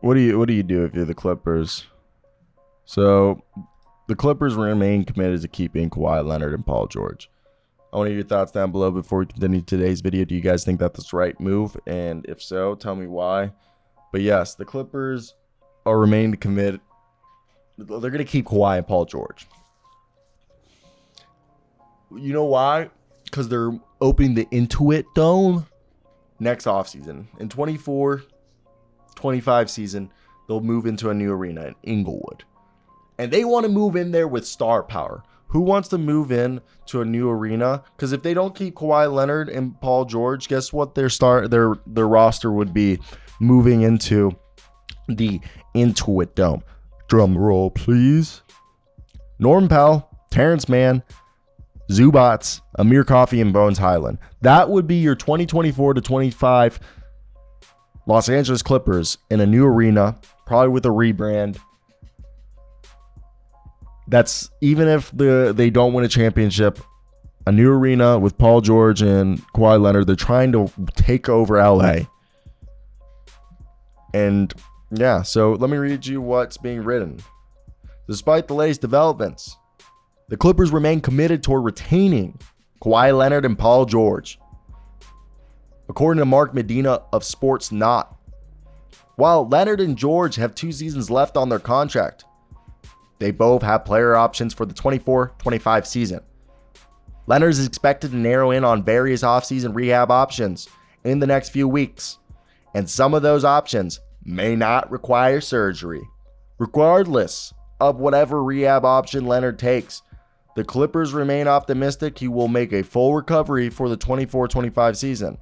What do you do if you're the Clippers? So the Clippers remain committed to keeping Kawhi Leonard and Paul George. I want to hear your thoughts down below before we continue today's video. Do you guys think that's the right move? And if so, tell me why. But yes, the Clippers are remaining committed. They're going to keep Kawhi and Paul George. You know why? Because they're opening the Intuit Dome next offseason. In 24-25 season, they'll move into a new arena in Inglewood. And they want to move in there with star power. Who wants to move in to a new arena? Because if they don't keep Kawhi Leonard and Paul George, guess what their roster would be moving into the Intuit Dome. Drum roll, please. Norman Powell, Terrence Mann, Zubats, Amir Coffey, and Bones Highland. That would be your 2024-25 Los Angeles Clippers in a new arena, probably with a rebrand. That's even if they don't win a championship, a new arena with Paul George and Kawhi Leonard. They're trying to take over LA. And yeah, so let me read you what's being written. Despite the latest developments, the Clippers remain committed toward retaining Kawhi Leonard and Paul George. According to Mark Medina of Sports Not, while Leonard and George have 2 seasons left on their contract, they both have player options for the 24-25 season. Leonard is expected to narrow in on various offseason rehab options in the next few weeks, and some of those options may not require surgery. Regardless of whatever rehab option Leonard takes, the Clippers remain optimistic he will make a full recovery for the 24-25 season.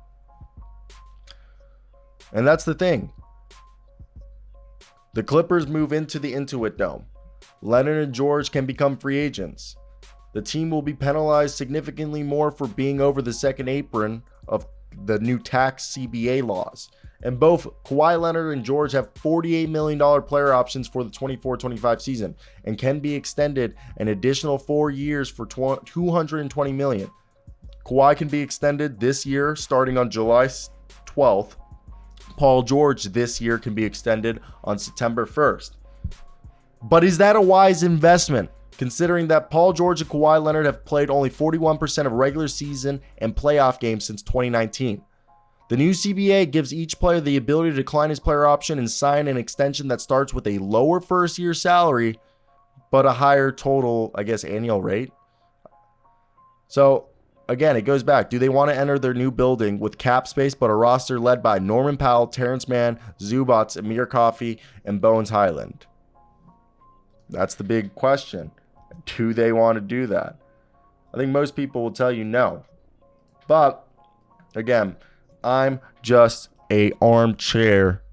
And that's the thing. The Clippers move into the Intuit Dome. Leonard and George can become free agents. The team will be penalized significantly more for being over the second apron of the new tax CBA laws. And both Kawhi Leonard and George have $48 million player options for the 24-25 season and can be extended an additional 4 years for $220 million. Kawhi can be extended this year starting on July 12th. Paul George this year can be extended on September 1st. But is that a wise investment, considering that Paul George and Kawhi Leonard have played only 41% of regular season and playoff games since 2019? The new CBA gives each player the ability to decline his player option and sign an extension that starts with a lower first-year salary, but a higher total, annual rate. So, again, it goes back. Do they want to enter their new building with cap space, but a roster led by Norman Powell, Terrence Mann, Zubats, Amir Coffey, and Bones Highland? That's the big question. Do they want to do that? I think most people will tell you no. But, again, I'm just a armchair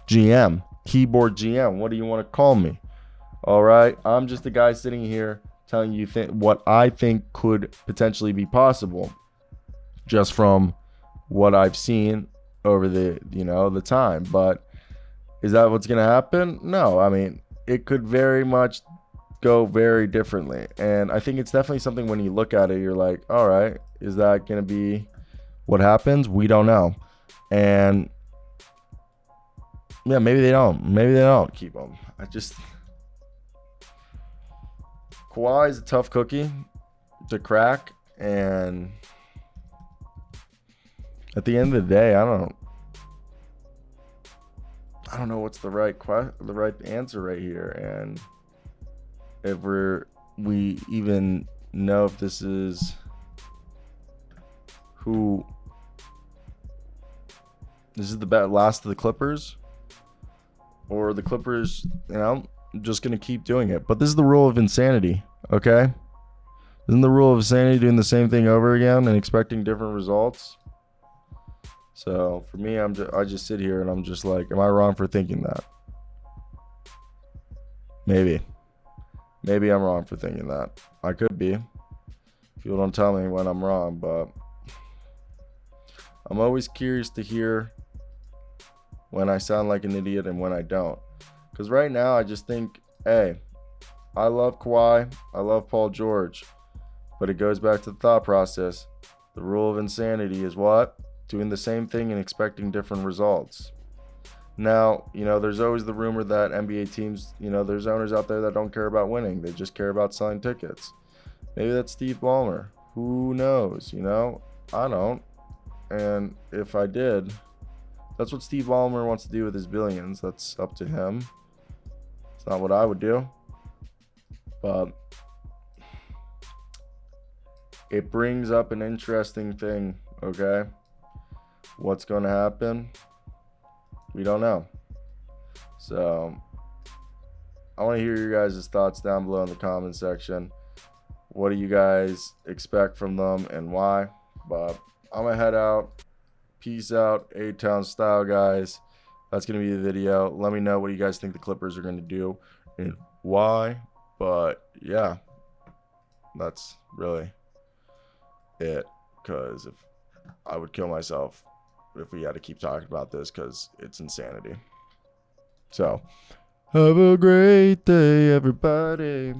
GM, keyboard GM. What do you want to call me? All right? I'm just a guy sitting here telling you what I think could potentially be possible just from what I've seen over the time. But is that what's going to happen? No. I mean, it could very much go very differently. And I think it's definitely something when you look at it, you're like, all right, is that going to be what happens? We don't know. And yeah, maybe they don't. Maybe they don't keep him. Kawhi is a tough cookie to crack. And at the end of the day, I don't know what's the right answer right here, and if we even know if this is the last of the Clippers, or the Clippers, just gonna keep doing it. But this is the rule of insanity, okay? Isn't the rule of insanity doing the same thing over again and expecting different results? So for me, I just sit here and I'm just like, am I wrong for thinking that? Maybe I'm wrong for thinking that. I could be. People don't tell me when I'm wrong, but I'm always curious to hear when I sound like an idiot and when I don't. Because right now I just think, hey, I love Kawhi, I love Paul George, but it goes back to the thought process. The rule of insanity is what? Doing the same thing and expecting different results. Now, there's always the rumor that NBA teams, there's owners out there that don't care about winning. They just care about selling tickets. Maybe that's Steve Ballmer. Who knows, I don't. And if I did, that's what Steve Ballmer wants to do with his billions. That's up to him. It's not what I would do. But it brings up an interesting thing, okay? What's going to happen? We don't know. So I want to hear your guys' thoughts down below in the comment section. What do you guys expect from them and why? But I'm going to head out. Peace out, A-Town style, guys. That's going to be the video. Let me know what you guys think the Clippers are going to do and why. But yeah, that's really it. Because if I would kill myself if we had to keep talking about this, because it's insanity. So have a great day, everybody.